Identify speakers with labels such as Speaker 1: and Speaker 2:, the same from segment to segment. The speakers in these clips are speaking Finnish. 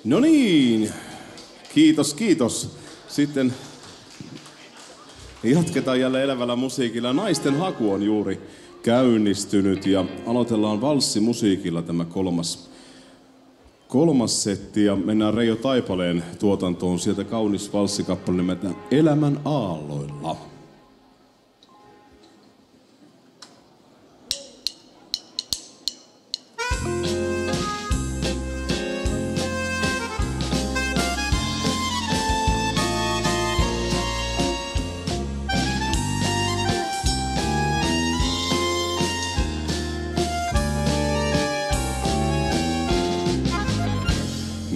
Speaker 1: No niin, kiitos. Sitten jatketaan jälleen elävällä musiikilla. Naisten haku on juuri käynnistynyt ja aloitellaan valssimusiikilla tämä kolmas setti ja mennään Reijo Taipaleen tuotantoon. Sieltä kaunis valssikappale nimeltä Elämän aalloilla.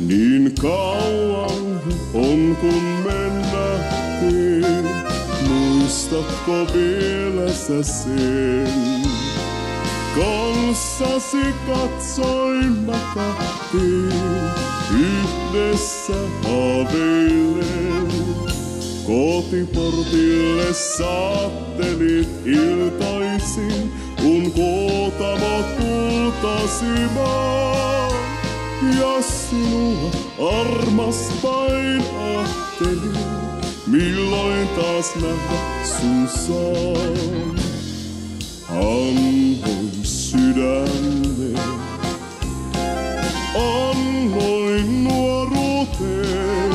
Speaker 1: Niin kauan on kun mennähtiin, muistatko vielä sä sen? Kanssasi katsoin mä tahtiin, yhdessä haaveillen. Kotiportille saattelit iltaisin, kun kootamot kultasimaan. Ja sinua armastain ajattelin, milloin taas nähdä sun saan. Annoin sydämme, annoin nuoruuteen.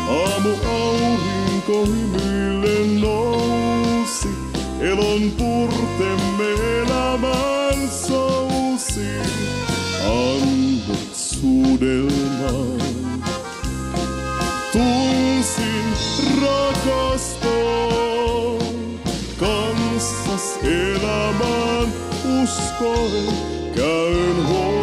Speaker 1: Aamu aurinko hymyillen nousi, elon purtemme elämän sousi. Annot suudelman, tunsin rakaston. Kanssas elämään uskoen käyn huomisen.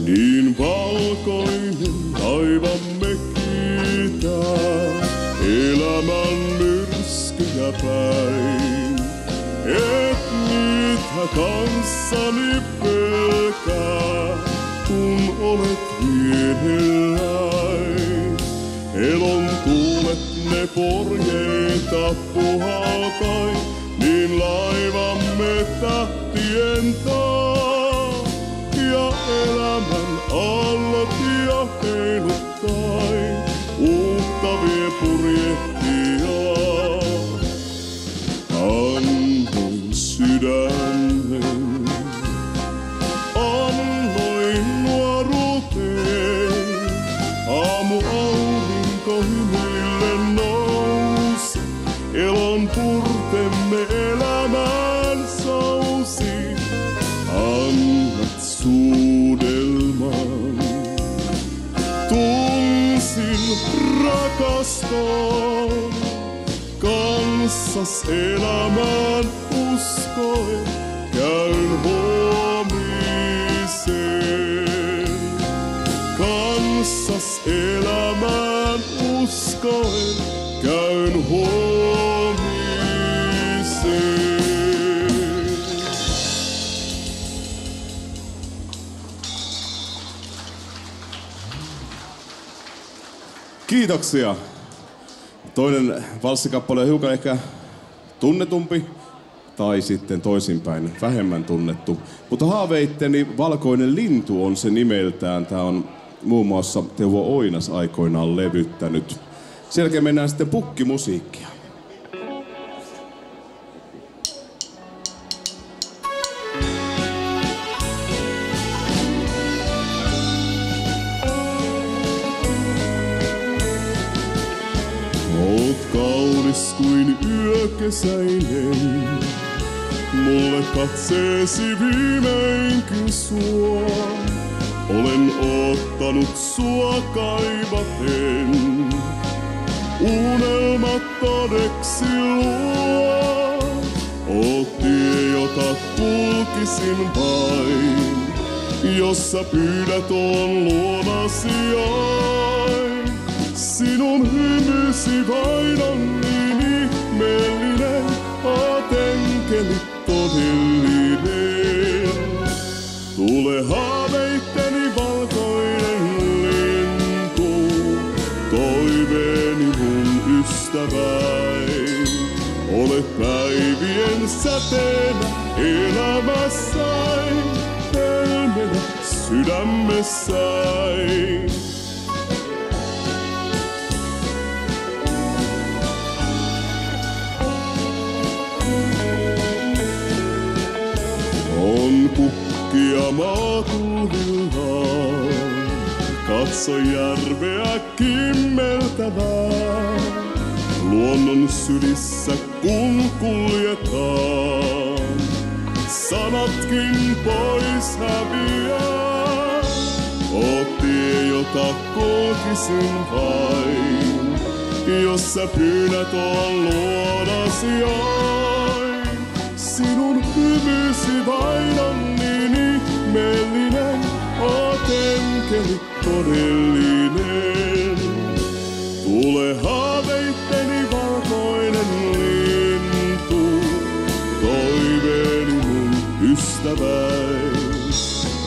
Speaker 1: Niin valkoinen taivamme kiitää elämän myrskyjä päin. Et niitä kanssani pelkää, kun olet vierelläin. Elon tuulet ne porjeita puhaltain, niin laivamme tähtien taa. Ja elämän aallot ja heiluttain uutta vie purjehtia. Annoin sydämen, annoin nuoruuteen. Aamu aurinko hymyillen nousi, elon purtemme elämän sousi. Annat suudelman, tunsin rakaston. Kanssas elämään uskoen käyn huomisen. Kanssas elämään uskoen käyn huomisen. Kiitoksia. Toinen valssikappale on hiukan ehkä tunnetumpi, tai sitten toisinpäin vähemmän tunnettu. Mutta Haaveitteni valkoinen lintu on se nimeltään. Tää on muun muassa Teuvo Oinas aikoinaan levyttänyt. Sen jälkeen mennään sitten pukkimusiikkia.
Speaker 2: Oot kaunis kuin yökesäinen, mulle katseesi viimeinkin suo. Olen oottanut sua kaivaten, unelmat todeksi luo. Oot tie, jota kulkisin vain, jos sä pyydät on luonasi ain. Sinun hymysi vain on niin ihmeellinen, aaten enkeli todellinen. Tule haaveitteni valkoinen lintu, toiveeni mun ystäväin. Ole päivien säteenä elämässäin, helmenä sydämessäin. On kukkia maatuvillaan, katso järveä kimmeltävää. Luonnon sylissä kun kuljetaan, sanatkin pois häviää. Oot tie, jota kulkisin vain, jos sä pyydät on luonasi join. Sinun hymysi vain on niin ihmeellinen, oot enkeli todellinen. Tule haaveitteni valkoinen lintu, toiveeni mun ystäväin.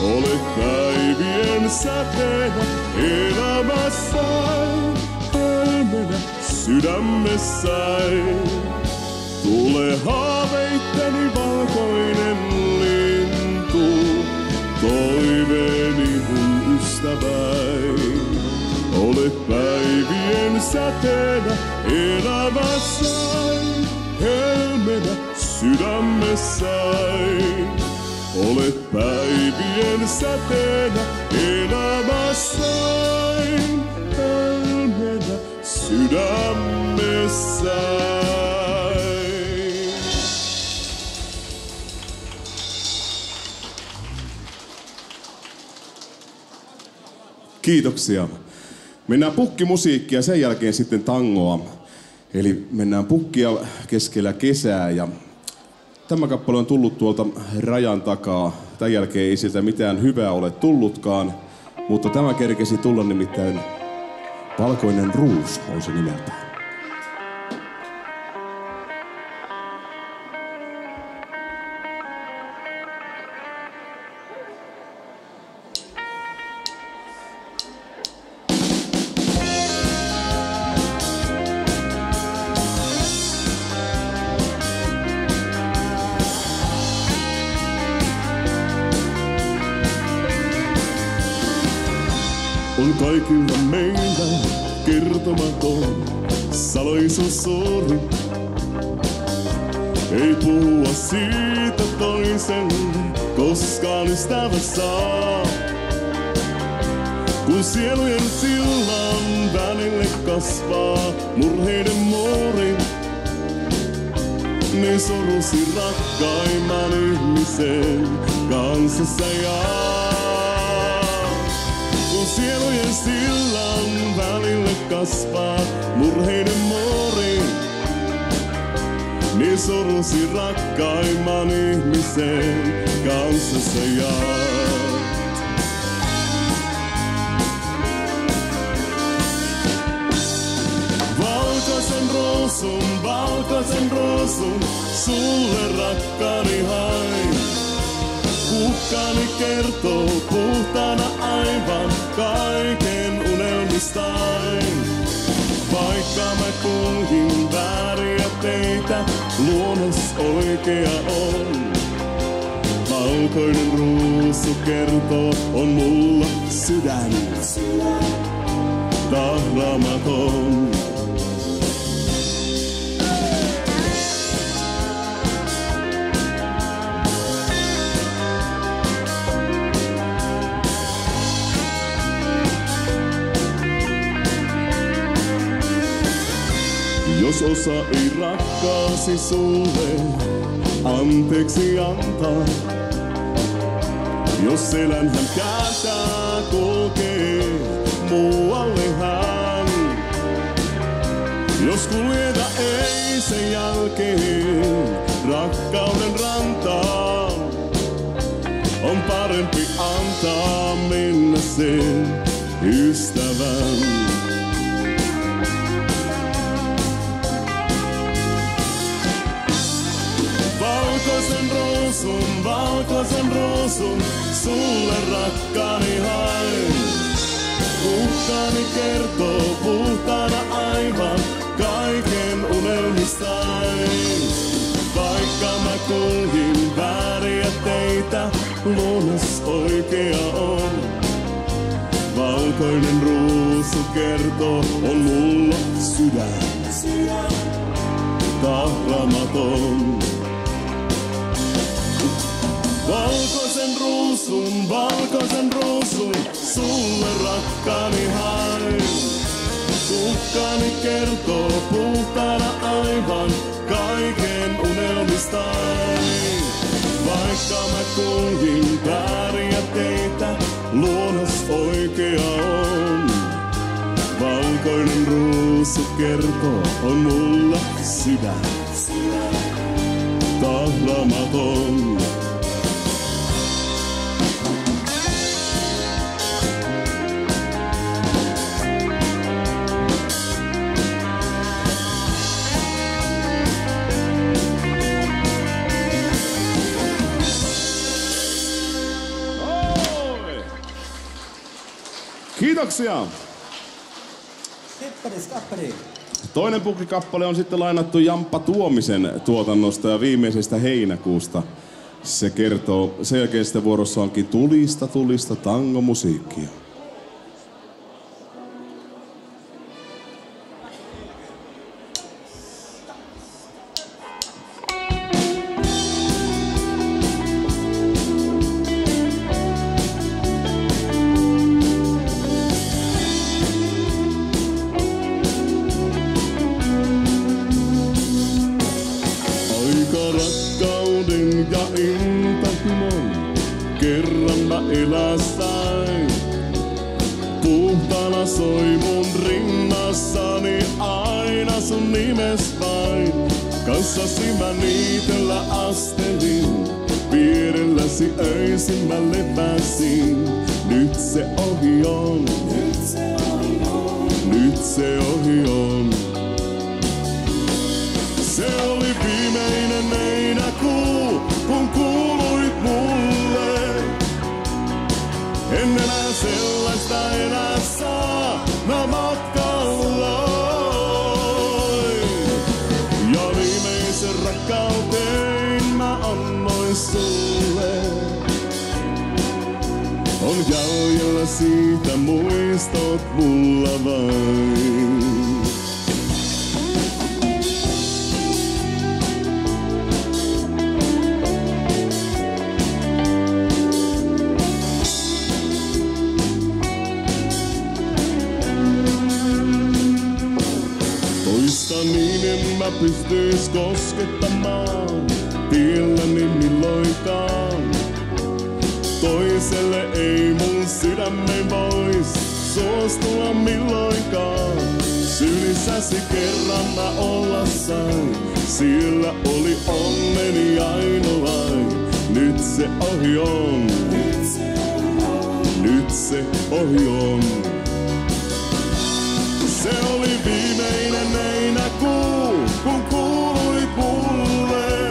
Speaker 2: Ole päivien säteenä elämässäin, helmenä sydämessäin. Tule haaveitteni valkoinen lintu, toiveeni mun ystäväin. Ole päivien säteenä elämässäin, helmenä sydämessäin. Ole päivien säteenä elämässäin, helmenä sydämessäin.
Speaker 1: Kiitoksia. Mennään pukkimusiikkia ja sen jälkeen sitten tangoa. Eli mennään pukkia keskellä kesää ja tämä kappale on tullut tuolta rajan takaa. Tämän jälkeen ei sieltä mitään hyvää ole tullutkaan, mutta tämä kerkesi tulla nimittäin Valkoinen ruusu on se nimeltään.
Speaker 2: On kaikilla meillä kertomaton salaisuus suuri. Ei puhua siitä toiselle, koskaan ystävä saa. Kun sielujen sillan välille kasvaa murheiden muuri, niin sorusi rakkaimman ihmisen kanssassa jaa. Kun sielujen sillan välille kasvaa murheiden muuri, niin sorusi rakkaimman ihmisen kanssassa jaat. Valkoisen ruusun, sulle rakkaani hain. Kukkani kertoo puhtaana aivan kaiken unelmistain. Vaikka mä kulkin vääriä teitä, luonnos oikea on. Valkoinen ruusu kertoo, on mulla sydän tahramaton. Jos osa ei rakkaasi sulle anteeksi antaa, jos selän hän kääntää, kulkee muualle hän. Jos kuljeta ei sen jälkeen rakkauden rantaa, on parempi antaa mennä sen ystävän. valkoisen ruusun, sulle rakkaani hain. Kukkani kertoo puhtaana aivan kaiken unelmistain. Vaikka mä kulhin vääriä teitä, luonnos oikea on. Valkoinen ruusu kertoo, on mulla sydän, tahlamaton. Valkoisen ruusun, sulle rakkaani hain. Kukkani kertoo puhtaana aivan kaiken unelmistain. Vaikka mä kulhin vääriä teitä, luonnos oikea on. Valkoinen ruusu kertoo, on mulla sydän, tahlamaton.
Speaker 1: Kiitoksia! Toinen pukikappale on sitten lainattu Jamppa Tuomisen tuotannosta ja viimeisestä heinäkuusta. Se kertoo, sen jälkeen sitten vuorossa onkin tulista tangomusiikkia.
Speaker 2: Puhtaana soi mun rinnassani aina sun nimes vain. Kanssasi mä niitellä astelin, vierelläsi öisin mä lepäsin. Nyt se ohi on, nyt se ohi on. Se oli viimeinen heinäkuu, kun kuuluit mulle. En enää sellaista enää saa, mä matkalloin. Ja viimeisen rakkauteen mä annoin sulle. On jäljellä siitä muistot mulla vain. Niin en mä pystyis koskettamaan, tielläni milloinkaan. Toiselle ei mun sydämen vois suostua milloinkaan. Sylissäsi kerran mä olla sain, siellä oli onneni ainoain. Nyt se ohi on, nyt se ohi on. Se oli viimeinen heinäkuu, kun kuuluit mulle.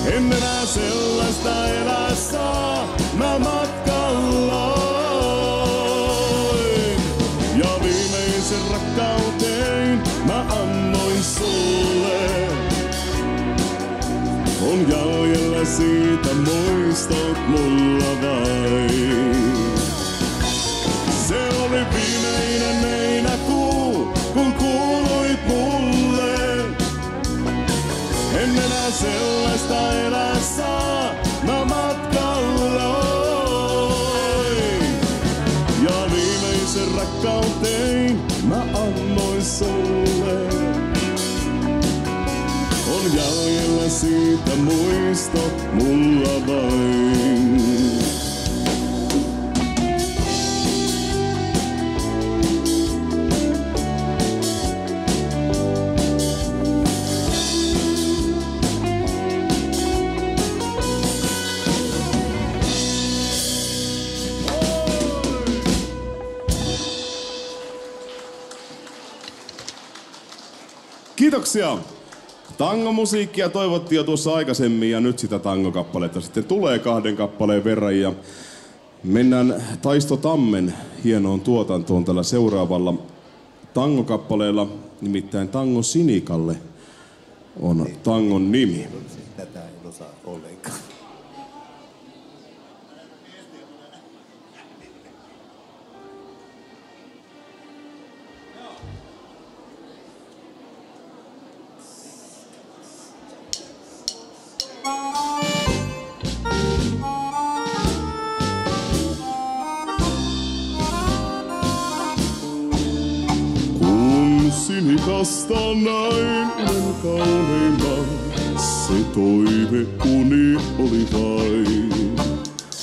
Speaker 2: En enää sellaista elää saa, mä matkalloin. Ja viimeisen rakkauteen mä annoin sulle. On jäljellä siitä muistot mulla vain. Se oli viimeinen heinäkuu, kun kuuluit mulle. En enää sellaista elää saa, mä matkalloin. Ja viimeisen rakkauteen mä annoin sulle. On jäljellä siitä muistot mulla vain.
Speaker 1: Kiitoksia! Tangomusiikkia toivottiin jo tuossa aikaisemmin ja nyt sitä tangokappaletta sitten tulee 2 kappaleen verran ja mennään Taisto Tammen hienoon tuotantoon tällä seuraavalla tangokappaleella, nimittäin Tango Sinikalle on tangon nimi.
Speaker 3: Tätä en osaa ollenkaan.
Speaker 2: Sinikasta näin unen kauneimman, se toive uni oli vain.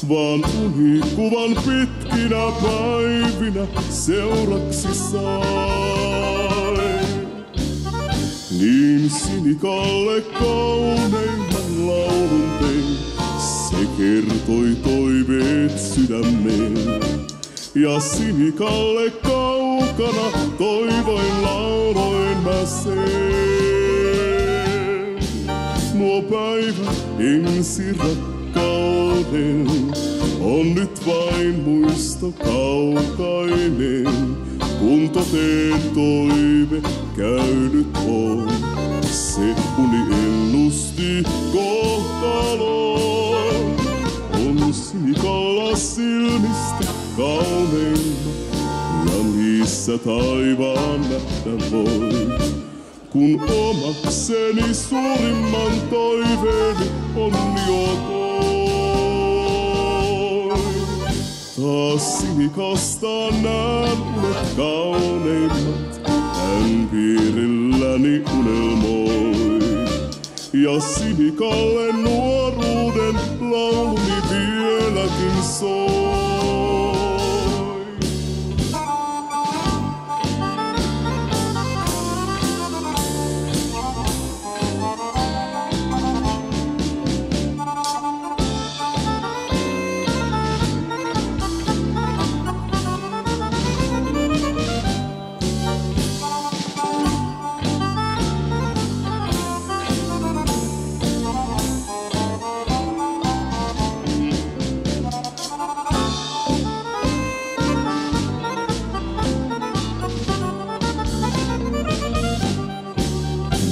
Speaker 2: Vaan unikuvan pitkinä päivinä seuraksi sai. Niin Sinikalle kauneimman laulun tein, se kertoi toiveet sydämeen. Ja Sinikalle kaukana toivoin lauloin mä sen. Nuo päivät ensi rakkauden on nyt vain muisto kaukainen. Kun toteen toive käynyt on, se uni ennusti kohtaloon. On Sinikalla silmistä kauneimmat ja niissä taivaan nähdä voi. Kun omakseni suurimman toiveeni on jo toi. Taas Sinikasta näen unet kauneimmat, hän piirilläni unelmoi. Ja Sinikalle nuoruuden lauluni vieläkin soi.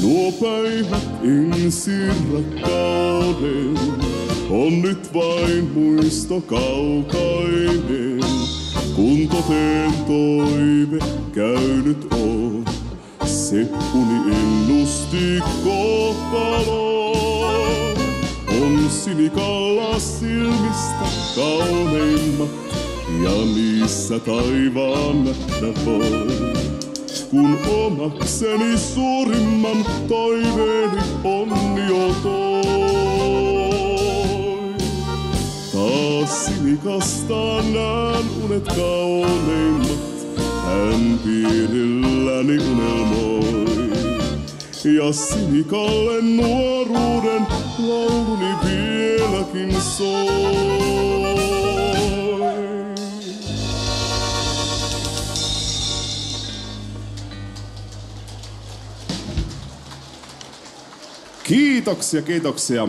Speaker 2: Nuo päivät ensi rakkauden on nyt vain muisto kaukainen. Kun toteen toive käynyt on, se uni ennusti kohtaloon. On Sinikalla silmistä kauneimmat ja niissä taivaan nähdä voi. Kun omakseni suurimman toiveeni on jo toi. Taas Sinikasta näen unet kauneimmat, hän piirilläni unelmoi. Ja Sinikalle nuoruuden lauluni vieläkin soi.
Speaker 1: Kiitoksia, kiitoksia.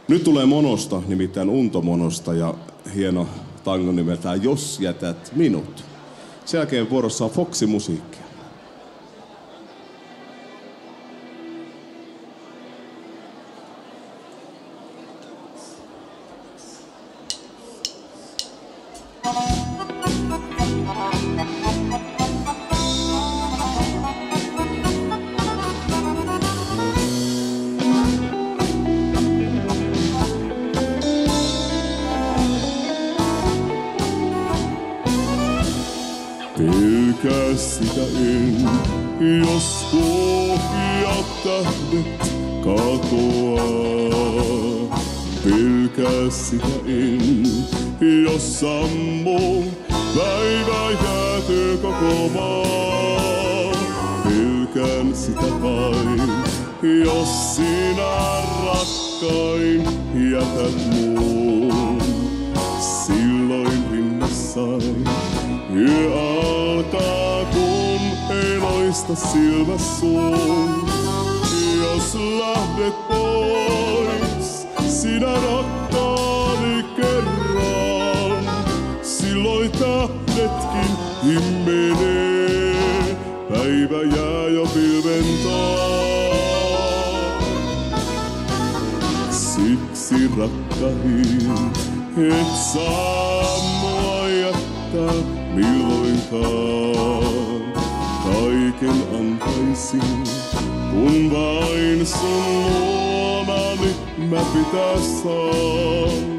Speaker 1: Nyt tulee monosta, nimittäin Untomonosta ja hieno tango nimeltään Jos jätät minut. Sen jälkeen vuorossa on Foxy-musiikkia.
Speaker 2: Pelkää sitä en, jos pohjat tähdet katoaa. Pelkää sitä en, jos sammuu päivä jäätyy koko maa. Pelkään sitä vain, jos sinä rakkain jätät muun. Silloin rinnassai yö alkaa, kun ei loista silmä suun. Ja Jos lähdet pois, sinä rakkaani kerran, silloin tähdetkin himmenee, päivä jää jo pilven taa. Siksi rakkahin, et saa mua jättää milloinkaan. Kaiken antaisin, kun vain sun luonani mä pitäis saan.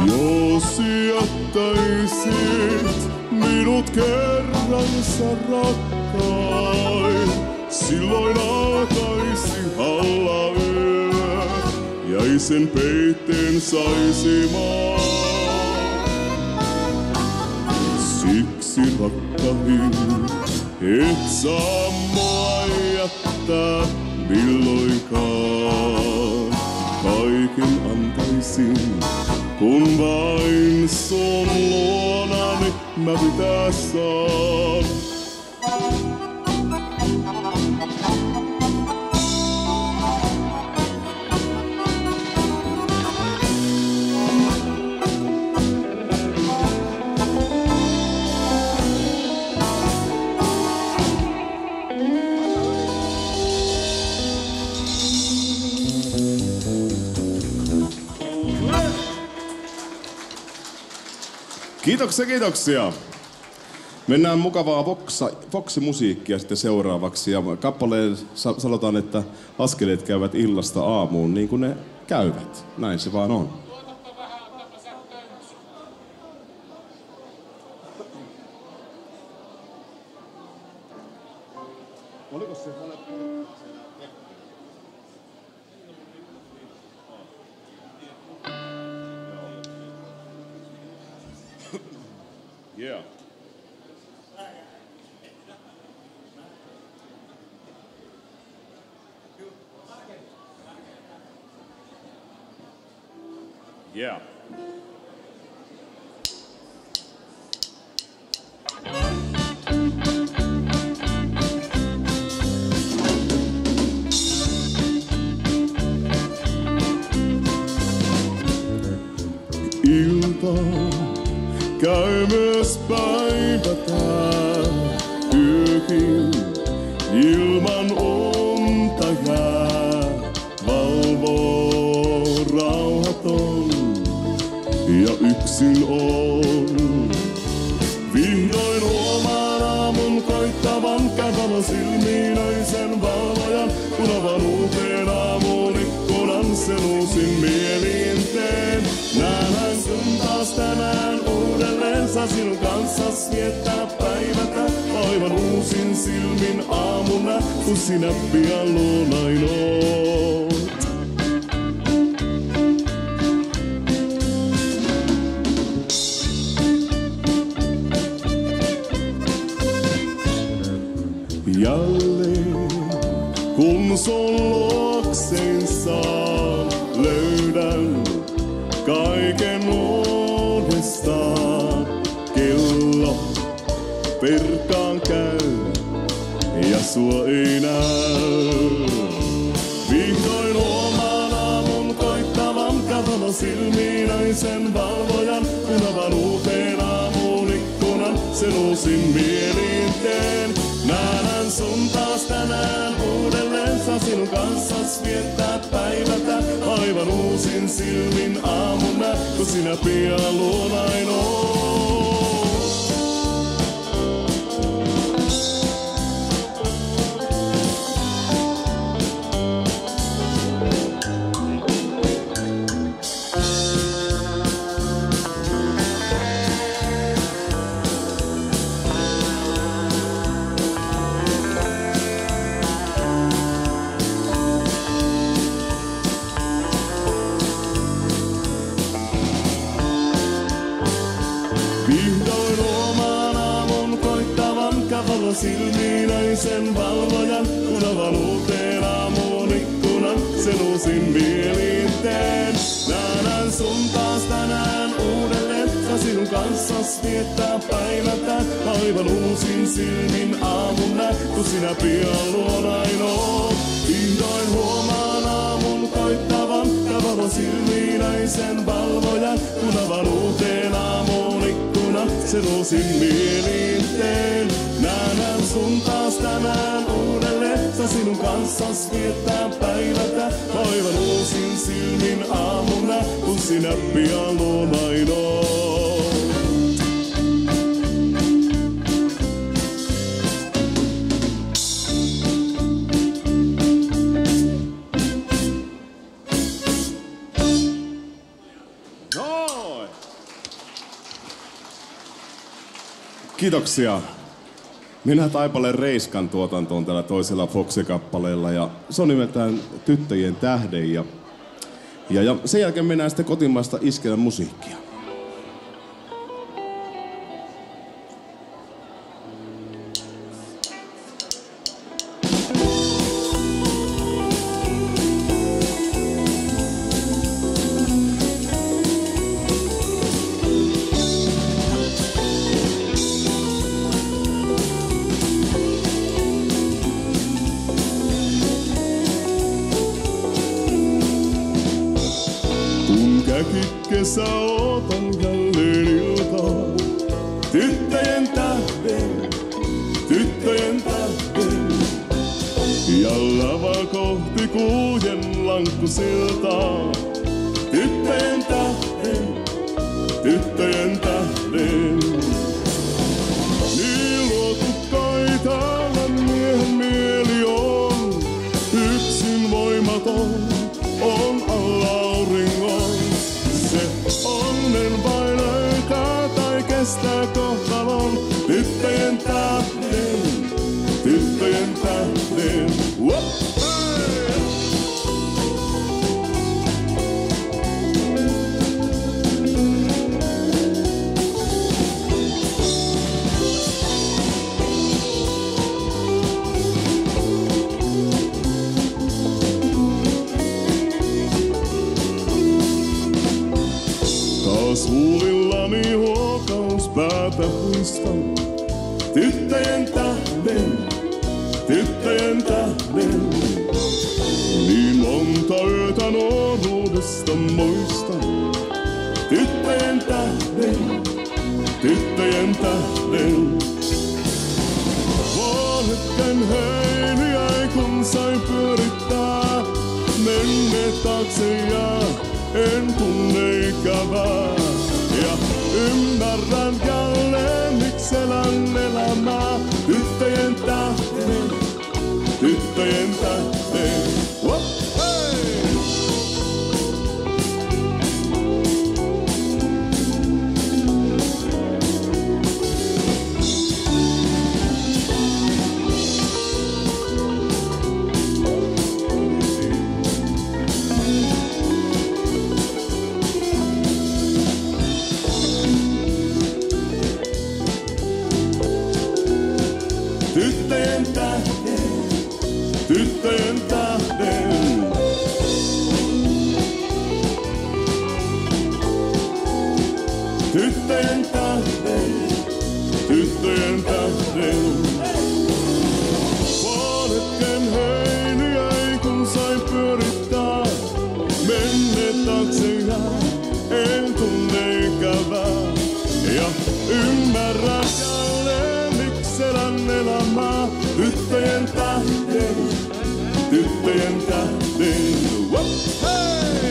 Speaker 2: Jos jättäisit minut kerransa rakkain, silloin alkaisi hallayö, jäisen peitteen saisi maa. Siksi rakkahin, et saa mua jättää milloinkaan. Kaiken antaisin, kun vain sun luonani mä pitäis saan.
Speaker 1: Kiitoksia, kiitoksia. Mennään mukavaa Foxy-musiikkia sitten seuraavaksi. Ja kappaleen sanotaan, että askeleet käyvät illasta aamuun niin kuin ne käyvät. Näin se vaan on. Oliko se? Yeah. Yeah.
Speaker 2: Ilta käy myös päivä tää, yökin ilman unta jää. Valvoo rauhaton ja yksin on. Vihdoin huomaan aamun koittavan kävalo silmiinöisen valvojan. Kun avan uuteen aamuun ikkunan sen uusin mieliin teen. Nähdään sun taas tänään uudelleen, saa sinun kanssas viettää päivätä. Aivan uusin silmin aamuna, kun sinä pian luonain oot. Jälleen, kun sun luoksein saan, löydän kaiken uudestaan. Kello perkaan käy ja sua ei näy. Vihdoin huomaan aamun koittavan katona silmiinäisen valvojan. Kun avan uuteen aamuun ikkunan, sen uusin mieliin teen. Nähdään sun taas tänään uudelleen, saa sinun kanssas viettää päivätä. Aivan uusin silmin aamuna, kun sinä pian luonain oot. Tavannut silmiinäisen valvojan, kun avanuuteen aamuun ikkunan, sen uusin mielin teen. Nähdään sun taas tänään uudelleen, ja sinun kanssas viettää päivätään. Aivan uusin silmin aamun näin, kun sinä pian luonain oot. Vihdoin huomaan aamun koittavan, tavannut silmiinäisen valvojan, kun avanuuteen aamuun ikkunan, sen uusin mielin teen. Nähdään sun taas tänään uudelleen, ja sinun kanssas viettää päivätä. Aivan uusin silmin aamuna, kun sinä pian luonain oot.
Speaker 1: Noin! Kiitoksia. Minä Taipaleen Reiskan tuotanto on tällä toisella Foxy-kappaleella ja se on nimeltään Tyttöjen tähden ja sen jälkeen mennään sitten kotimaista iskelän musiikkia.
Speaker 2: Kesä ootan jälleen iltaa. Tyttöjen tähden, tyttöjen tähden. Ja lava kohti kuujen lankkusiltaa. Tyttöjen tähden, tyttöjen tähden. Niin luotukkaita miehen mieli on. Yksin voimaton on alla auringon. Onnen vai löytää tai kestää kohtalon. Tyttöjen tähden, tyttöjen tähden. Huulillani huokaus päätä huistan. Tyttöjen tähden, tyttöjen tähden. Niin monta yötä nuoruudesta muistan. Tyttöjen tähden, tyttöjen tähden. Vaan hetken heiliäi kun sain pyörittää. Menneet taakse jää, en tunne ikävää. Ja ymmärrän jälleen, miksi elän elämää. Tyttöjen tähden, tyttöjen tähden. Tyttöjen tähden, tyttöjen tähden. Tyttöjen tähden, tyttöjen tähden. Vaan hetken heiliäi kun sain pyörittää. Menneet taakse jää, en tunne ikävää. Ja ymmärrän jälleen, miksi elän elämää. Tyttöjen tähden, tyttöjen tähden. Hei!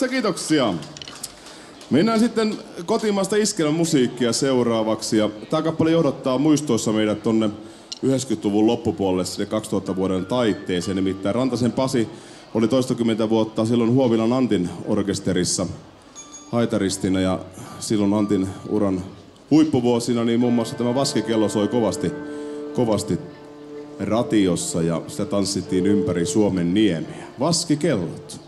Speaker 1: Kiitoksia. Mennään sitten kotimaista iskelän musiikkia seuraavaksi. Ja tää kappale johdottaa muistoissa meidät tonne 90-luvun loppupuolelle sinne 2000-vuoden taitteeseen. Nimittäin Rantasen Pasi oli toistakymmentä vuotta silloin Huovilan Antin orkesterissa haitaristina ja silloin Antin uran huippuvuosina niin muun muassa tämä Vaskikello soi kovasti ratiossa ja sitä tanssittiin ympäri Suomen niemiä. Vaskikellot.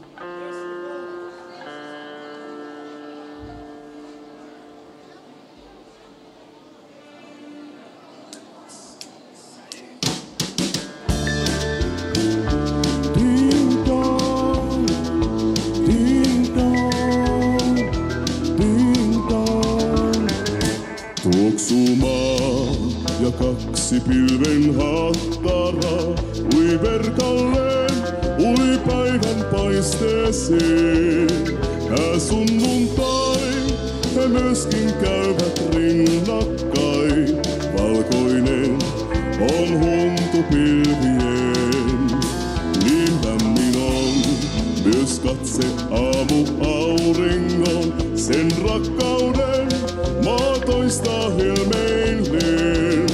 Speaker 2: Ja kaksi pilven hattara ui verkalleen, ui päivän paisteeseen. Hää sunnuntai, he myöskin käyvät rinnakkain. Valkoinen on huntu pilvien, niin lämmin on myös katse aamu auringon. Sen rakkauden maa toistaa helmeilleen.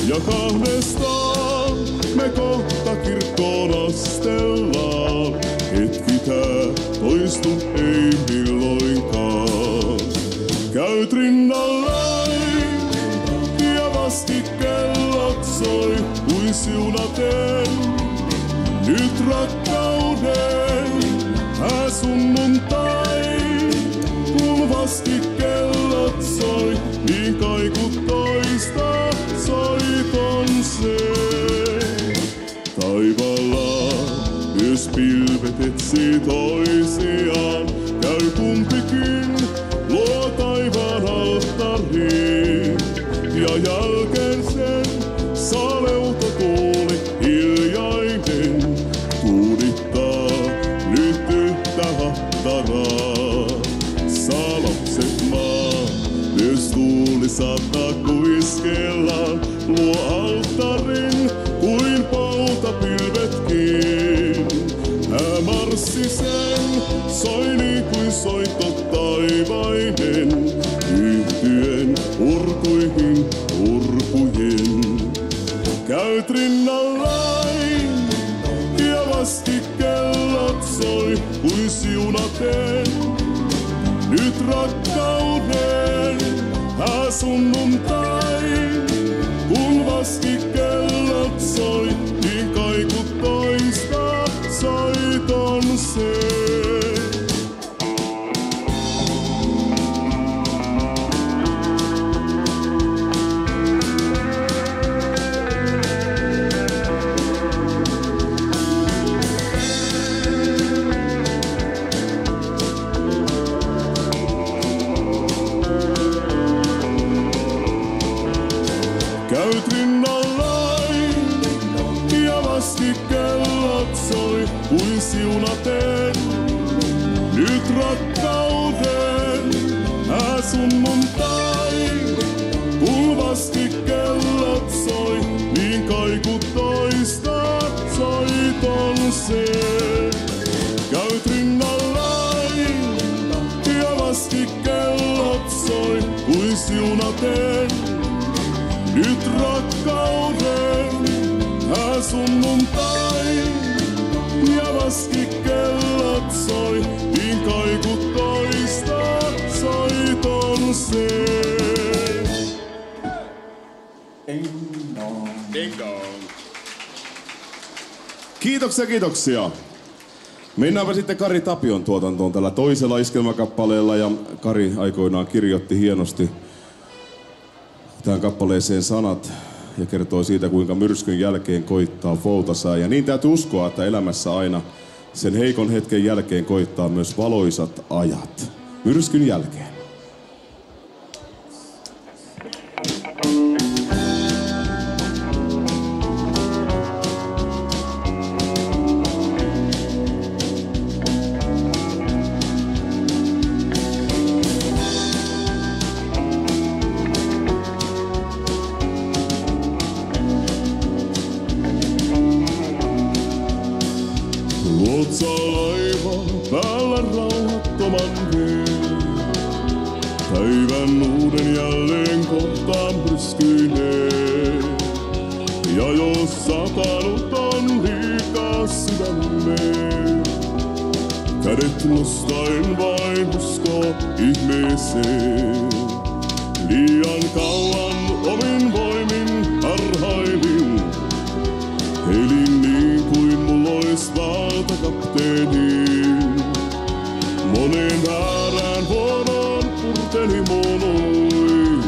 Speaker 2: Ja kahdestaan me kohta kirkkoon astellaan. Hetki tää toistu ei milloinkaan. Käyt rinnallani ja vastikellot soi kuin siunaten. Nyt rakkauden hää sunnuntai, kun vastikellot soi, niin kaikut toista soiton se. Taivaalla myös pilvet etsii toisiaan, käy kumpikin luo taivaan alttariin. Ja jälkeen sen saleuto tuuli hiljainen, tuudittaa nyt yhtä hattaraa. Saa lapset maa, myös tuuli saattaa kuiskella, luo alttarin kuin poutapilvetkin. Hää marssi sen, soi niin kuin soitto taivainen, yhtyen urkuihin urkujen. Käyt rinnallain ja vastikellot soi kuin siunaten. Nyt rakkauden hää sunnuntai, kun vastikellot soi, niin kaikut toista soiton se. Käyt rinnallani ja vastikellot soi kuin siunaten. Nyt rakkauden hää sunnuntai, kun vastikellot soi, niin kaikut toista soiton se. Käyt rinnallani ja vastikellot soi kuin siunaten. Nyt rakkauden hää sunnuntai ja vaskikellot soi, niin kaikut toista soiton se.
Speaker 1: Ding dong. Kiitoksia. Mennäänpä sitten Kari Tapion tuotantoon tällä toisella iskelmäkappaleella ja Kari aikoinaan kirjoitti hienosti tähän kappaleeseen sanat ja kertoo siitä, kuinka myrskyn jälkeen koittaa poutasää. Ja niin täytyy uskoa, että elämässä aina sen heikon hetken jälkeen koittaa myös valoisat ajat. Myrskyn jälkeen.
Speaker 2: Luotsalaiva päällä rauhattoman veen. Päivän uuden jälleen kohtaan myrskyineen. Kädet nostaen vain uskoo ihmeeseen. Liian kauan omin voimin harhailin. Elin niin kuin mulla ois valta kapteeniin. Monen väärään vuoron purteli monoi.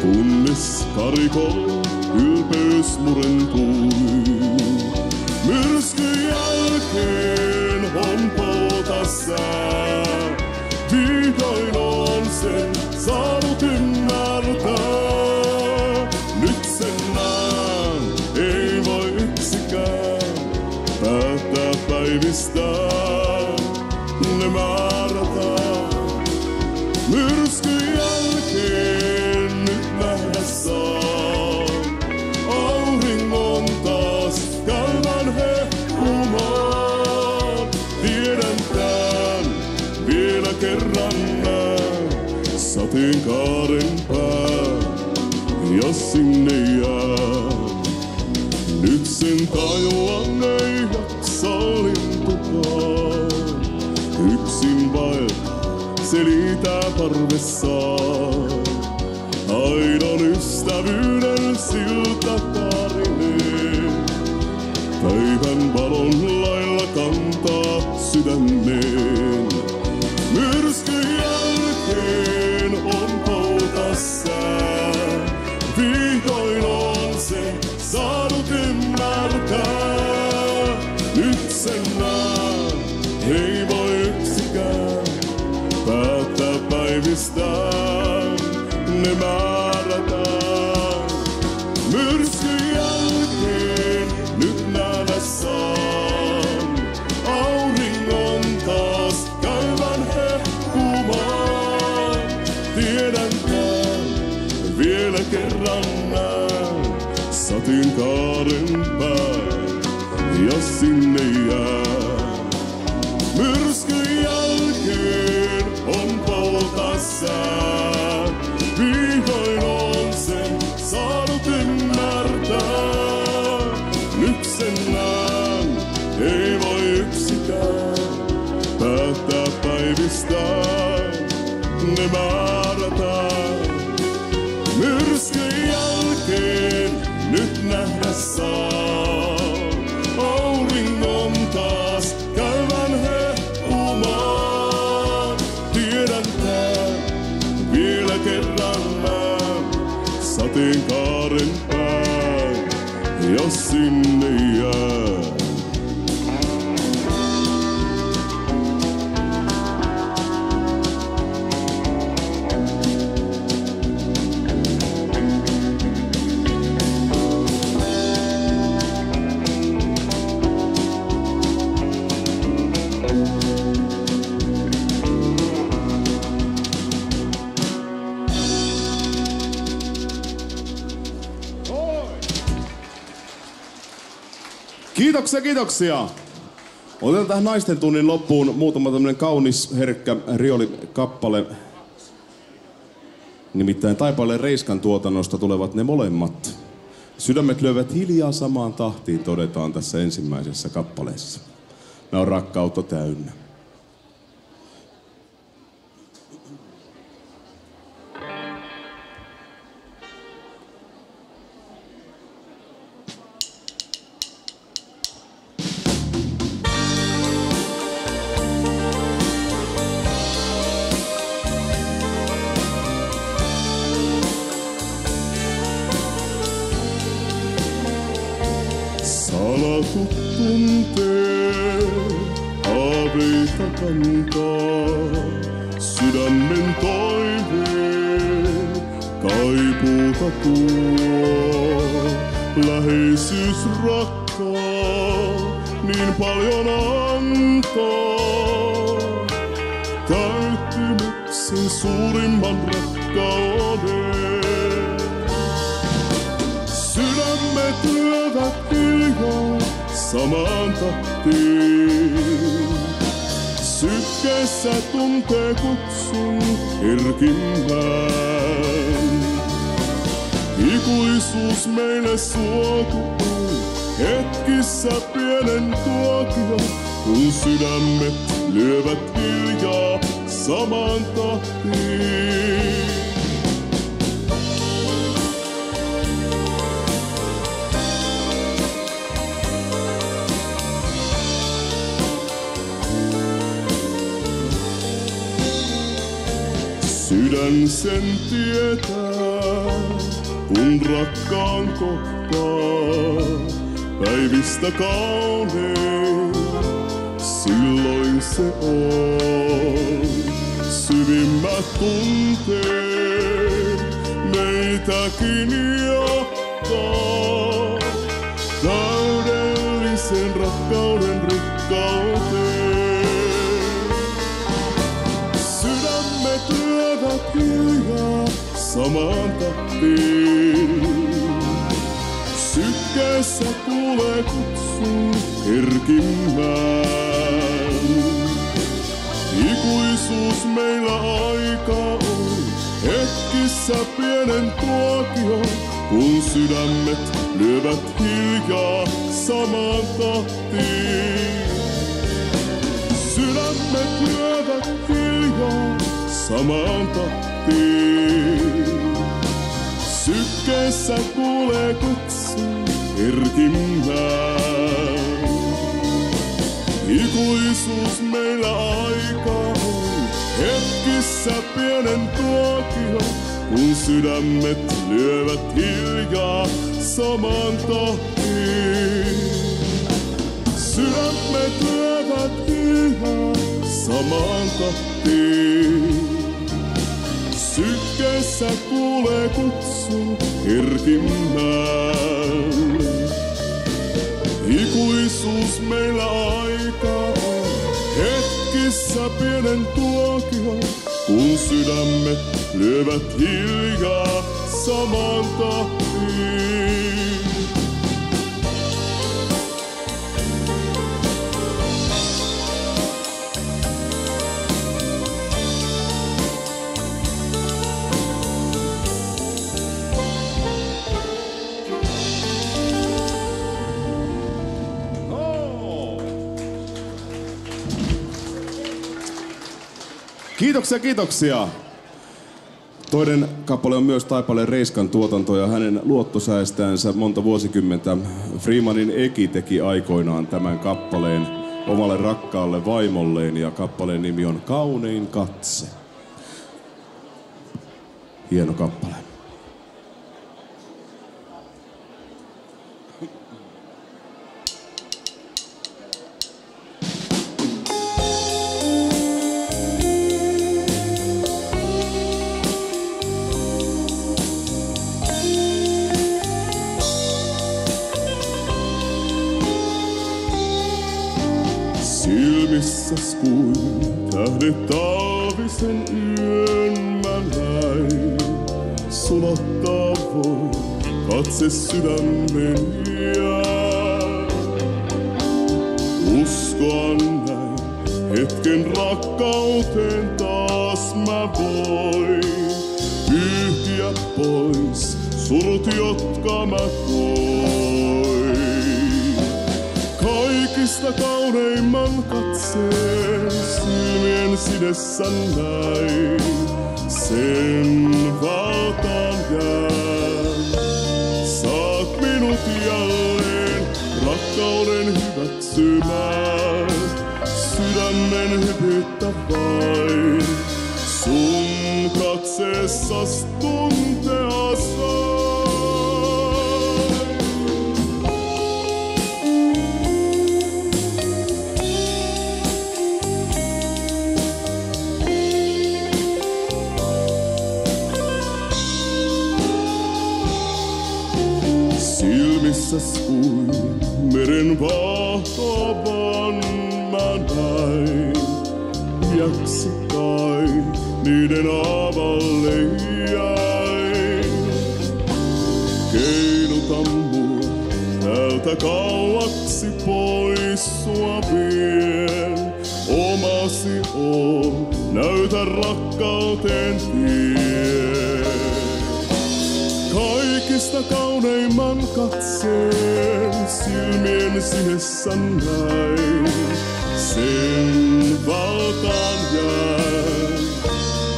Speaker 2: Kunnes karikolla ylpeys murentui. Myrskyn jälkeen on poutassa. Vihdoin on sen saanut ymmärtää. Nyt sen näen, ei voi yksikään päättää päivistään. Ne määrätään. Myrskyn jälkeen nyt nähdä saa. Auringon taas käyvän hehkumaan. Tiedän tän, vielä kerran näen sateenkaaren pää. Ja sinne jää. Nyt sen tajuan ei jaksa lintukaan. Yksin vain selitää parvessaan. Aidon ystävyyden siltakaarinen. Päivän valon lailla kantaa sydämeen. Myrskyn jälkeen on poutassa. Vihdoin on se saanut ymmärtää. Nyt sen näen, ei voi yksikään päättää päivistään. Ne määrätään. Myrskyn jälkeen nyt nähdä saan. Auringon taas käyvän hehkumaan. Tiedän tän, vielä kerran näen sateenkaaren pää. Ja sinne jää. Myrskyn jälkeen on poutassa. Vihdoin on sen saanut ymmärtää. Nyt sen näen, ei voi yksikään päättää päivistään. Ne määrätään. Myrskyn jälkeen nyt nähdä saa. Auringon taas käyvän hehkumaan. Tiedän tän, vielä kerran näen sateenkaaren pään. Ja sinne jää.
Speaker 1: Kiitoksia, kiitoksia. Otetaan tähän naisten tunnin loppuun muutama tämmönen kaunis, herkkä riolikappale. Nimittäin Taipale Reiskan tuotannosta tulevat ne molemmat. Sydämet lyövät hiljaa samaan tahtiin, todetaan tässä ensimmäisessä kappaleessa. Nämä on rakkautta täynnä.
Speaker 2: Salatut tunteet, haaveita kantaa, sydämen toiveen, kaipuuta tuo. Läheisyys rakkaa, niin paljon antaa, täyttymyksen suurimman rakkauden. Sydämet lyövät hiljaa samaan tahtiin. Sykkeessä tuntee kutsun herkimmään. Ikuisuus meille suotu, hetkissä pienen tuokion, kun sydämet lyövät hiljaa samaan tahtiin. Sydän sen tietää, kun rakkaan kohtaa, päivistä kaunein, silloin se on. Syvimmät tunteet meitäkin johtaa, täydellisen rakkauden rikkauteen. Sydämet lyövät hiljaa samaan tahtiin. Sykkeessä kuulee kutsun herkimmään. Ikuisuus meillä aika on, hetkissä pienen tuokion, kun sydämet lyövät hiljaa samaan tahtiin. Sydämet lyövät hiljaa samaan tahtiin. Sykkeessä kuulee kutsun herkimmään. Ikuisuus meillä aika on, hetkissä pienen tuokion, kun sydämet lyövät hiljaa samaan tahtiin. Sydämet lyövät hiljaa samaan tahtiin. Sykkeessä kuulee kutsun herkimmään. Ikuisuus meillä aika on, hetkissä pienen tuokion, kun sydämet lyövät hiljaa samaan tahtiin.
Speaker 1: Kiitoksia, kiitoksia. Toinen kappale on myös Taipaleen Reiskan tuotanto ja hänen luottosäästänsä monta vuosikymmentä. Freemanin Eki teki aikoinaan tämän kappaleen omalle rakkaalle vaimolleen ja kappaleen nimi on Kaunein katse. Hieno kappale.
Speaker 2: Silmissäs kuin tähdet talvisen yön mä näin. Sulattaa voi katse sydämen jää. Uskoa näin hetken rakkauteen taas mä voin. Pyyhkiä pois surut, jotka mä koin. Kaikista kauneimman katseen silmien sidessä näin. Sen valtaan jään. Saat minut jälleen rakkauden hyväksymään. Sydämen hypyttä vain. Sun katseessas tuntea sain. Silmissäs kuin meren vahvan mä näin. Jaksi kai niiden avalle jäin. Keinuta mua täältä kauaksi pois sua vien. Omasi oon, näytä rakkauteen tie. kaikista kauneimman katseen silmien sinessä näin. Sen valtaan jään.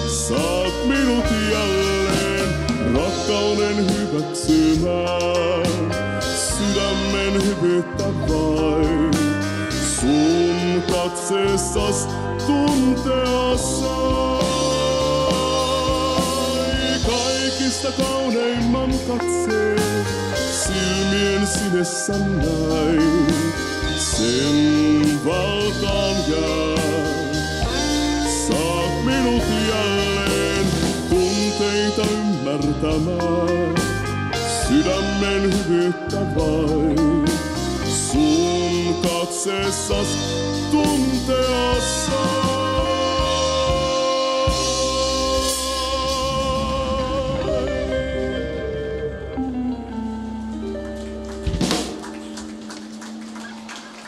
Speaker 2: Saat minut jälleen rakkauden hyväksymään. Sydämen hyvyyttä vain. Sun katseessas tuntea sai. Kaikista kauneimman katseen silmien sinessä näin. Sen valtaan jään. Saat minut jälleen tunteita ymmärtämään. Sydämen hyvyyttä vain. Sun katseessas tuntea sai.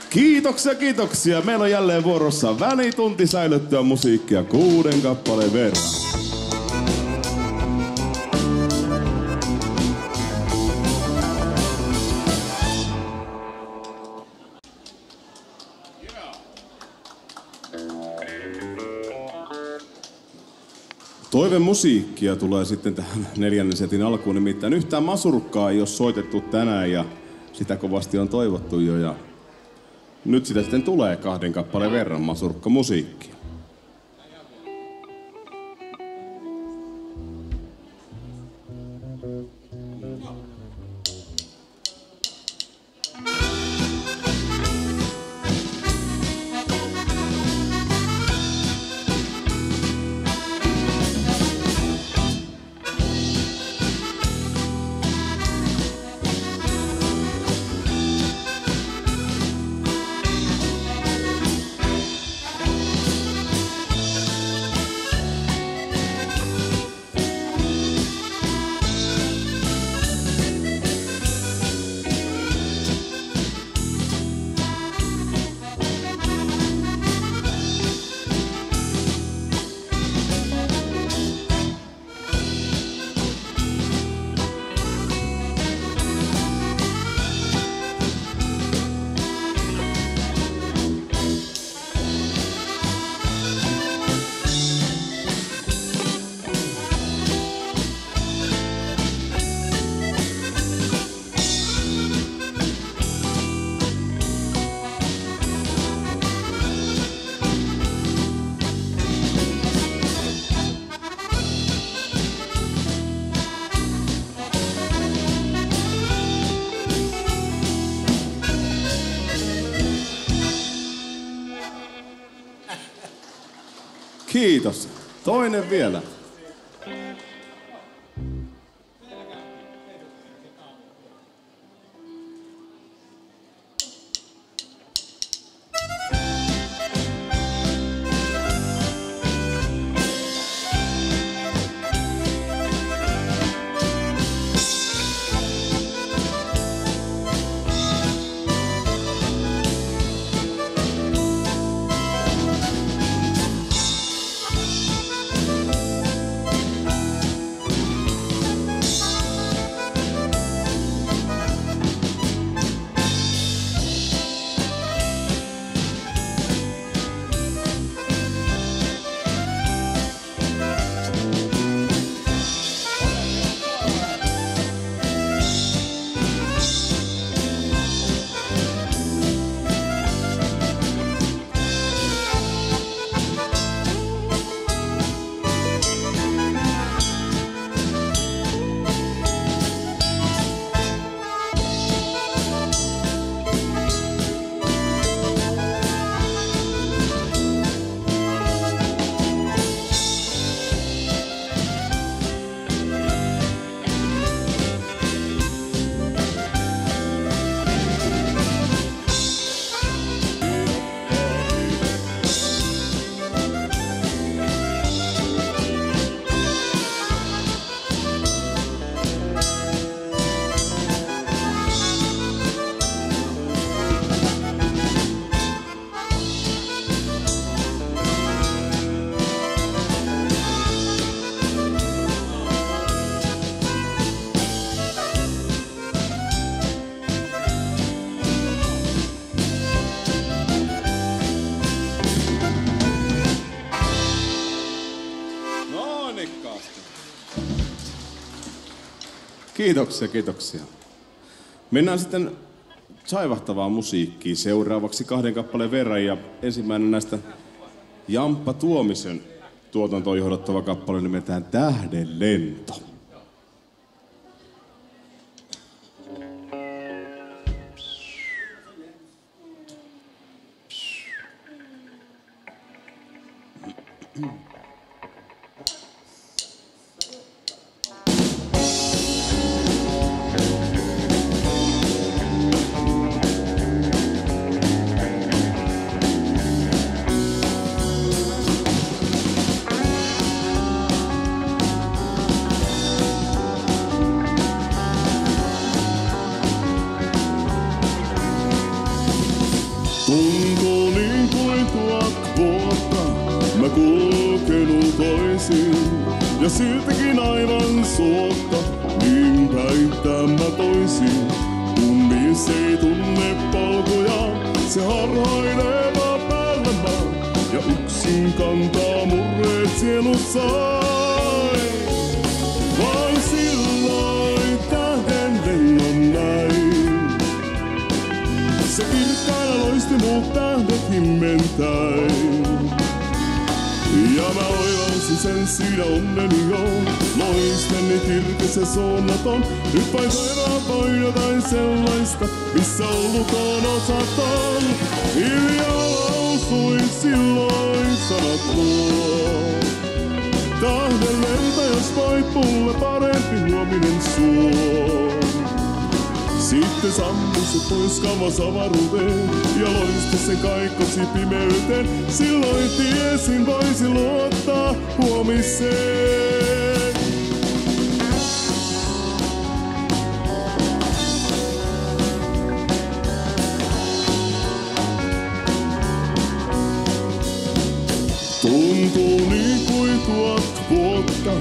Speaker 1: Kiitoksia, kiitoksia. Meillä on jälleen vuorossa välitunti säilyttyä musiikkia 6 kappaleen verran. Toivemusiikkia tulee sitten tähän 4. setin alkuun, nimittäin yhtään masurkkaa ei ole soitettu tänään ja sitä kovasti on toivottu jo. Ja nyt sitä sitten tulee 2 kappaleen verran masurkkamusiikkia. Kiitos. Toinen vielä. Kiitoksia. Mennään sitten saivahtavaan musiikkiin seuraavaksi 2 kappaleen verran. Ja ensimmäinen näistä Jamppa Tuomisen tuotantoon johdattava kappale nimeltään Tähden lento.
Speaker 2: Tuntuu niin kuin 1000 vuotta mä kulkenut toisin ja siltikin aivan suotta niin väittää mä toisin. Kun mies ei tunne polkuja, se harhailee vaan päällämään ja yksin kantaa murreet sielussaan. Vain silloin tähden lennon näin. Se kirkkaana loisti muut tähdet himmentäin. Ja mä oivalsin sen siinä onneni joo. Loisteni kirkas ja suunnaton. Nyt vain taivaan jotain sellaista, missä ollukoon osaton. Hiljaa lausui silloin sanat luo. Tahden lentäjäs voit mulle parempi huominen suo. Sitten sammui se pois kauas avaruuteen ja loisti sen kaikkosi pimeyteen. Silloin tiesin voisi luottaa huomiseen. Tuntuu niin kuin 1000 vuotta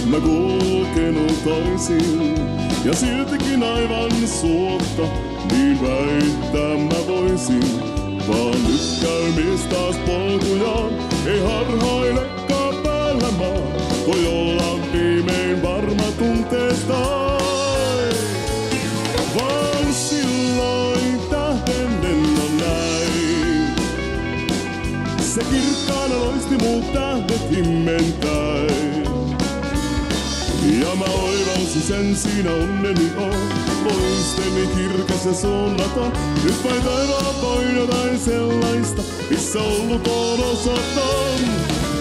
Speaker 2: mä kulkenut toisin. Ja siltikin aivan suotta, niin väittää mä voisin. Vaan nyt käy mies taas polkujaan, ei harhailekaan päällä maa. Voi olla viimein varma tunteestaan. Vaan silloin tähden lennon näin. Se kirkkaana loisti muut tähdet himmentäin. Ja mä oivalsin sen siinä onneni on. Loisteni kirkas ja suunnaton. Nyt vain taivaan voi jotain sellaista, missä ollukoon osaton.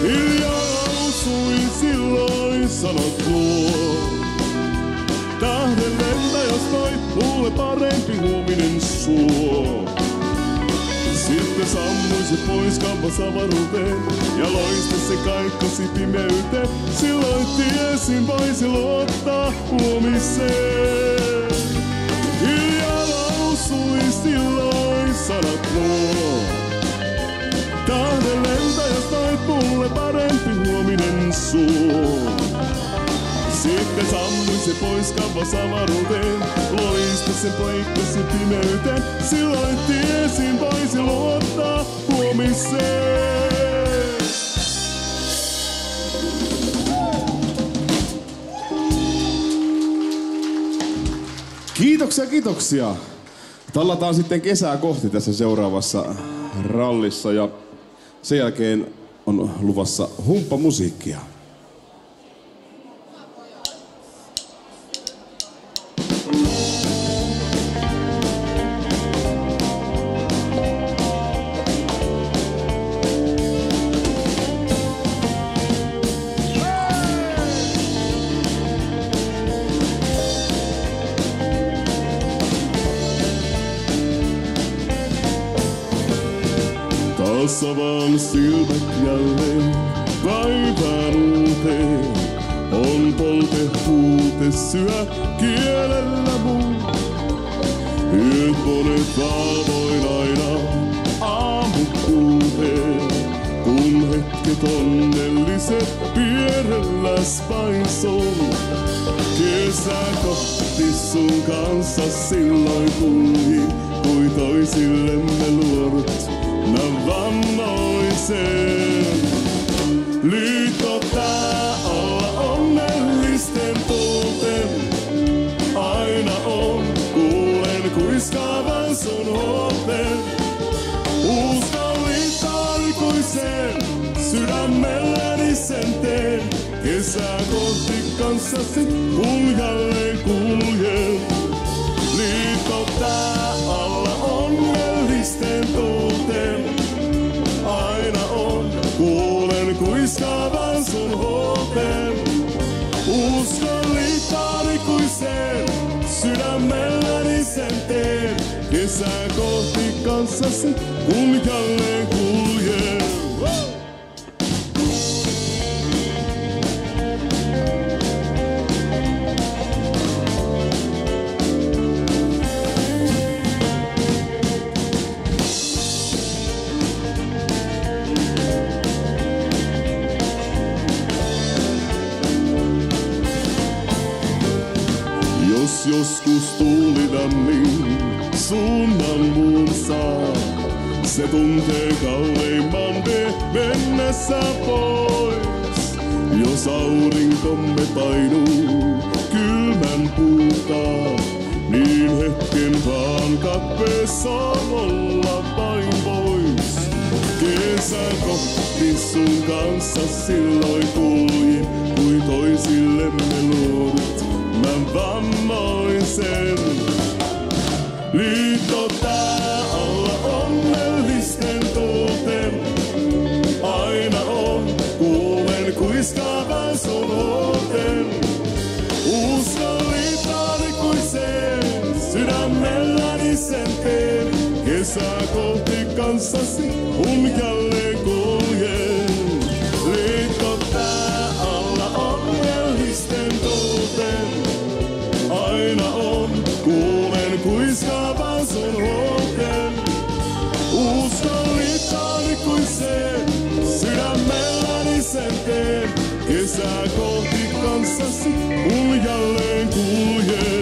Speaker 2: Hiljaa lausui silloin sanat luo. Tähden lentäjäs voit mulle parempi huominen suo. Sitten sammui se pois kauas avaruuteen ja loisti se kaikkosi pimeyteen. Silloin tiesin voisi luottaa huomiseen. Hiljaa lausui silloin sanat luo. Tahden lentäjäs toit mulle parempi huominen suo. Sitten sammui se pois kauas avaruuteen, loisti sen poikkasi pimeyteen. Silloin tiesin voisi luottaa huomiseen.
Speaker 1: Kiitoksia. Tallataan sitten kesää kohti tässä seuraavassa rallissa ja sen jälkeen on luvassa humppamusiikkia.
Speaker 2: Taas avaan silmät jälleen päivän uuteen. On polte huute syö kielellä mun. Yöt monet avoin aina aamukuuteen. Kun hetket onnelliset vierelläs paisoo. Kesä kohti sun kanssa silloin kulji, kui toisillemme luodut vannoiseen. Liitto tää olla onnellisten tuulten. kanssasi, kun jälleen kuljen. Liitto tää alla onnellisten tuulten. Aina on, kuulen kuiskaavan sun huolten. Uskon liittoon ikuiseen, sydämelläni sen teen. Kesää kohti kanssasi, kun jälleen kuljen. Jos joskus tuulidammin suunnan muun saa, se tuntee kalleimman mennessä pois. Jos aurinkomme painuu kylmän puutaan, niin hetken vaan katveessa olla vain pois. Kesän kohti sun kanssa silloin kuljin, kuin toisillemme luodut. Mä vannoin sen. Liitto tää alla onnellisten tuulten. Aina on, kuulen kuiskaavan sun huolten. Uskon liittoon ikuiseen, sydämelläni sen teen. Kesää kohti kanssasi, kun jälleen kuljen. Liitto tää alla onnellisten tuulten. Aina on, kuulen kuiskaavan sun huolten. Uskon liittoon ikuiseen, sydämelläni sen teen. Kesää kohti kanssasi, kun jälleen kuljen.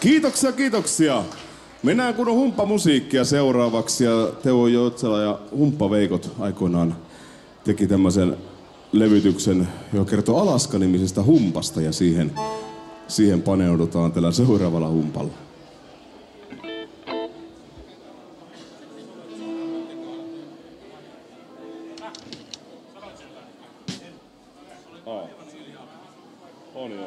Speaker 1: Kiitoksia, kiitoksia. Mennään kunnon humppamusiikkia seuraavaksi. Ja Teuvo Jouttsala ja Humppaveikot aikoinaan teki tämmöisen levytyksen, joka kertoo Alaska-nimisestä humpasta. Ja siihen paneudutaan tällä seuraavalla humpalla.
Speaker 2: On joo.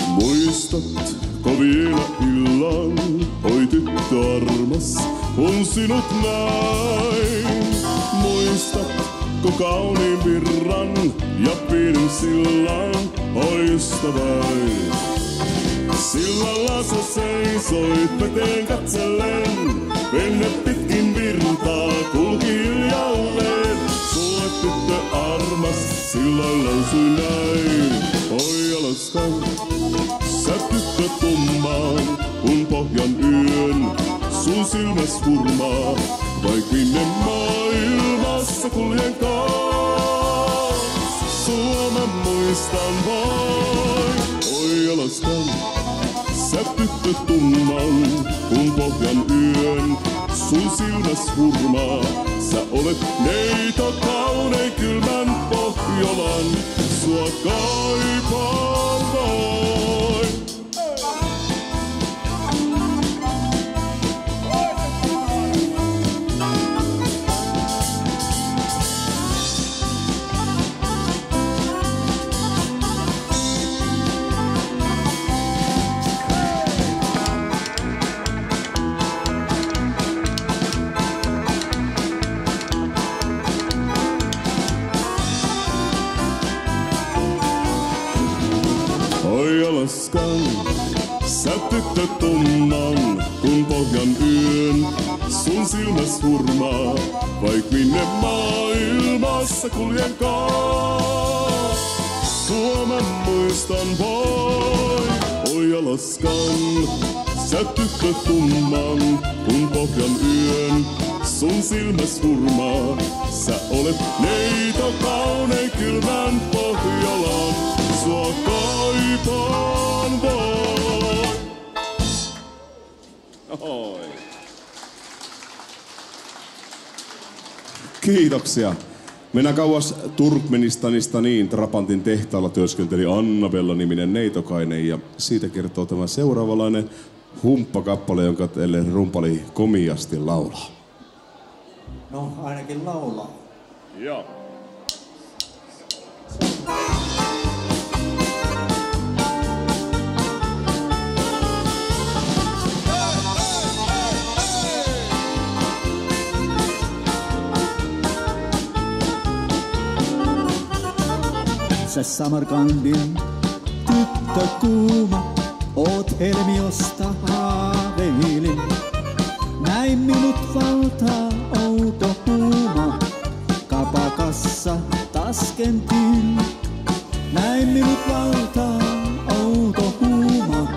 Speaker 1: Muistatko vielä illan, oi tyttö armas, kun sinut näin? Muistatko kauniin virran ja pienen sillan, oi ystäväin? Sillalla sä seisoit veteen katsellen, venne pitkin virtaa kulki hiljalleen. Sulle tyttö armas, silloin lausui näin, oi alaskan. Sä tyttö tummaan, kun pohjan yön sun silmäs hurmaa. Vaik minne maailmassa kuljen kans, sua mä muistan vain. Oi Alaskan, sä tyttö tummaan, kun pohjan yön sun silmäs hurmaa. Sä olet neito kaunein kylmän Pohjolan, sua kaipaan vain. Oi Alaskan, sä tyttö tumman, kun pohjan yön sun silmäs hurmaa. Vaik minne maailmassa kuljenkaan, sua mä muistan vain.
Speaker 2: pohjalaskan. Sä tyttö tumman, kun pohjan yön sun silmäs hurmaa. Sä olet neito kaunein kylmän Pohjolan, sua kaipaan vaan.
Speaker 1: Oi. Kiitoksia. Mennään kauas Turkmenistanista, niin Trapantin tehtaalla työskenteli Anna-Bella-niminen neitokainen ja siitä kertoo tämä seuraavalainen humppakappale, jonka teille rumpali komiasti laulaa.
Speaker 3: No, ainakin laulaa.
Speaker 1: Joo.
Speaker 4: Sä Samarkandin tyttö kuuma, oot helmiosta haaveilin. Näin minut valtaa outo huuma, kapakassa taskentin. Näin minut valtaa outo huuma,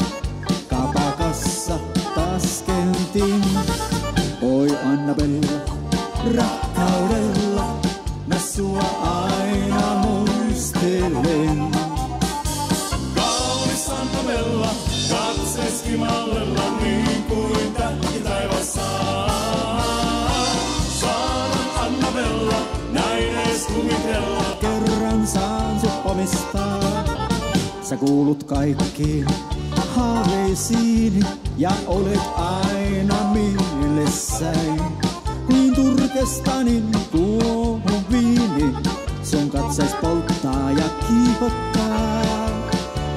Speaker 4: kapakassa taskentin. Oi Anna-Bella, rakkaudella mä sua aina muistelen.
Speaker 2: Kaunis Anna-Bella, katseski mallella niin kuin tähti taivassa. Saanan Anna-Bella, näin ees kuvitella.
Speaker 4: Kerran saan sut omistaa. Sä kuulut kaikkiin haaveisiini ja olet aina mielessäin. Kuin Turkestanin tuo viini, sun katseis polttaa ja kiihottaa.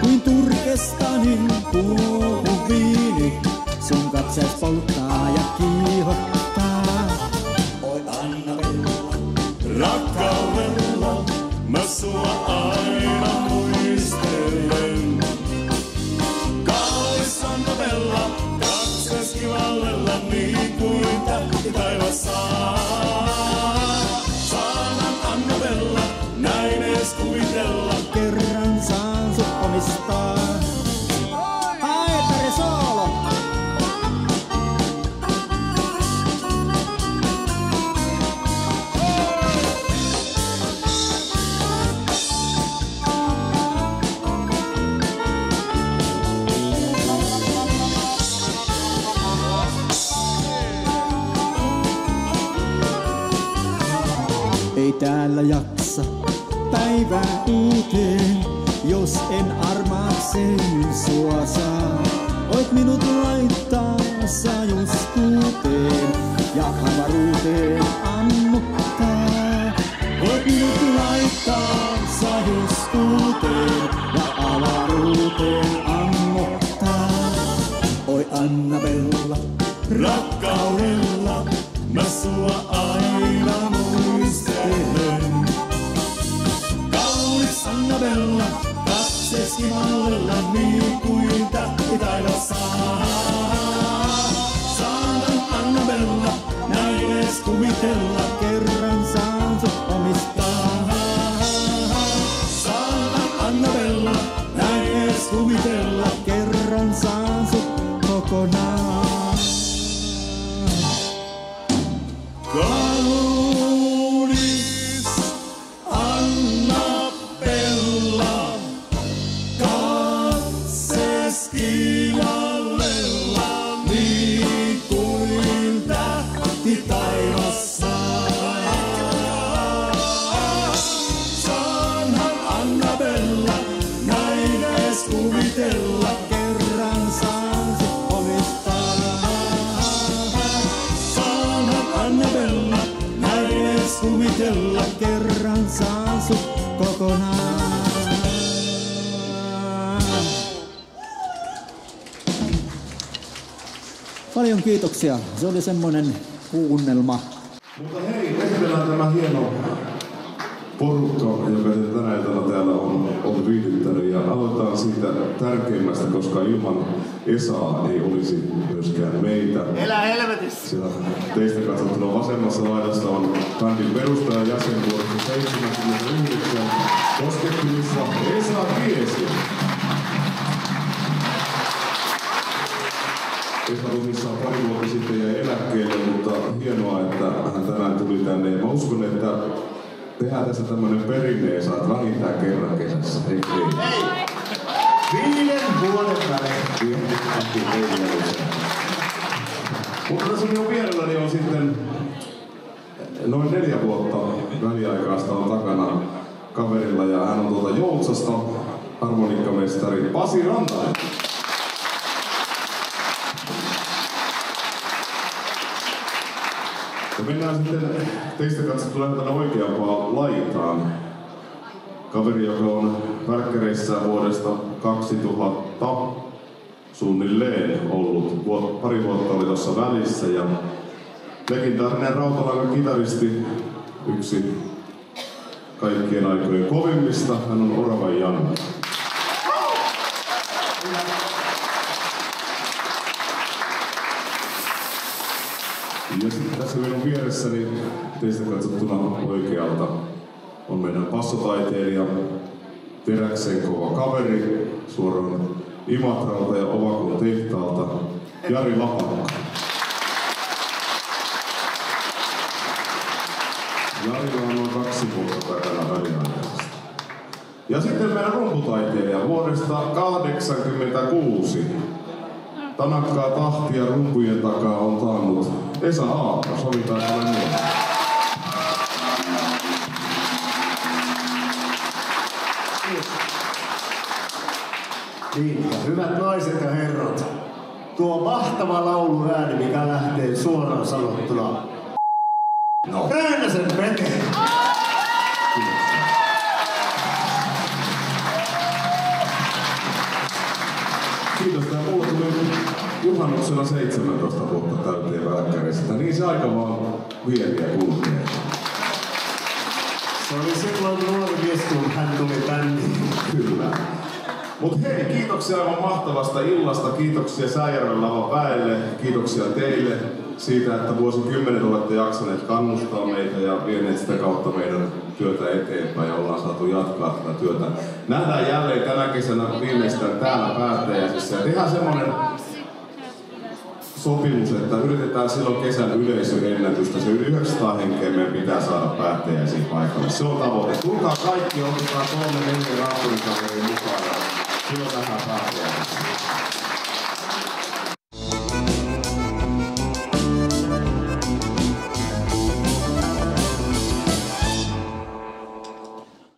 Speaker 4: Kuin Turkestanin tuo viini, sun katseis polttaa ja kiihottaa.
Speaker 3: Oi Anna-Bella,
Speaker 2: Rakkaudella mä sua aina muistelen. Kaunis Anna-Bella, katseski vallella niin kuin tähti taivassa. Saanan Anna-Bella, näin ees kuvitella.
Speaker 4: Kerran saan sut omistaa. Haetare soolo! Ei täällä jaksa päivää uuteen, jos en armaakseen sua saa. Voit minut laittaa sajuskuuteen ja avaruuteen ammuttaa. Voit minut laittaa sajuskuuteen ja avaruuteen ammuttaa. Oi Anna-Bella,
Speaker 2: Rakkaudella mä sua aina muistelen. Kaunis Anna-Bella, katseski mallella niin kuin tähti taivassa. Saanan Anna-Bella, näin ees kuvitella.
Speaker 4: kerran saan sut omistaa.
Speaker 2: Saanan Anna-Bella, näin ees kuvitella.
Speaker 4: Kerran saan sut kokonaan.
Speaker 2: Kaunis Anna-Bella, katseski vallella niin kuin tähti taivassa. Saanhan Anna-Bella näin ees kuvitella.
Speaker 4: Kerran saan sut omistaa.
Speaker 2: Saanhan Anna-Bella näin ees kuvitella.
Speaker 4: Kerran saan sut kokonaan. Paljon kiitoksia. Se oli semmonen kuunnelma.
Speaker 1: Mutta hei, esitellään tämä hieno porukka, joka tänä iltana täällä on viihdyttänyt. Ja aloitetaan siitä tärkeimmästä, koska ilman Esaa ei olisi myöskään meitä.
Speaker 5: Elä helvetissä!
Speaker 1: Siellä teistä katsottuna vasemmassa laidassa on bändin perustaja jäsen vuodesta 79 Koskettimissa Esa Kiesi. hienoa, että hän tänään tuli tänne. Mä uskon, että tehdään tässä tämmönen perinne ja saat vähintään kerran kesässä. Eikö niin?
Speaker 5: Hei! 5 vuoden välein.
Speaker 1: Mutta tässä minun vierelläni on sitten noin 4 vuotta väliaikaista on takana kaverilla ja hän on tuolta Joutsasta harmonikkamestari Pasi Rantanen. Ja mennään sitten teistä katsottuna tänne oikeampaan laitaan. Kaveri, joka on värkkäreissä vuodesta 2000 suunnilleen ollut. Pari vuotta oli tuossa välissä ja legendaarinen rautalangan kitaristi, yksi kaikkien aikojen kovimmista, hän on Oravan Janne. Ja sitten tässä minun vieressäni teistä katsottuna oikealta on meidän passotaiteilija, teräksen kova kaveri, suoraan Imatralta ja Ovakon tehtaalta, Jari Lapakka. Jarilla on noin 2 vuotta takana väliaikaisesti. Ja sitten meidän rumputaiteilija vuodesta 1986. Tanakkaa tahtia rumpujen takaa on taannut Esa Aalto, sovitaan tämän niin.
Speaker 5: Niin, hyvät naiset ja herrat, tuo mahtava lauluääni, mikä lähtee suoraan sanottuna Ryynäsen veteen.
Speaker 1: Kiitos, tää mulla tuli juhannuksena 17 vuotta täyteen Värkkärissä. Niin se aika vaan vietiä kulkee.
Speaker 5: Se oli silloin nuori mies, kun hän tuli tänne.
Speaker 1: Kyllä. Mut hei, kiitoksia aivan mahtavasta illasta. Kiitoksia Säijärven lavan väelle. Kiitoksia teille siitä, että vuosikymmenet olette jaksaneet kannustaa meitä ja vieneet sitä kautta meidän työtä eteenpäin ja ollaan saatu jatkaa tätä työtä. Nähdään jälleen tänä kesänä viimeistään täällä Päättäjäisessä ja tehdään semmonen sopimus, että yritetään silloin kesän yleisöennätystä. Se yli 900 henkeä meidän pitää saada Päättäjäisiin paikalle. Se on tavoite. Tulkaa kaikki, otetaan 3-4 raapurikaveria mukaan ja silloin nähdään Päättäjäisessä.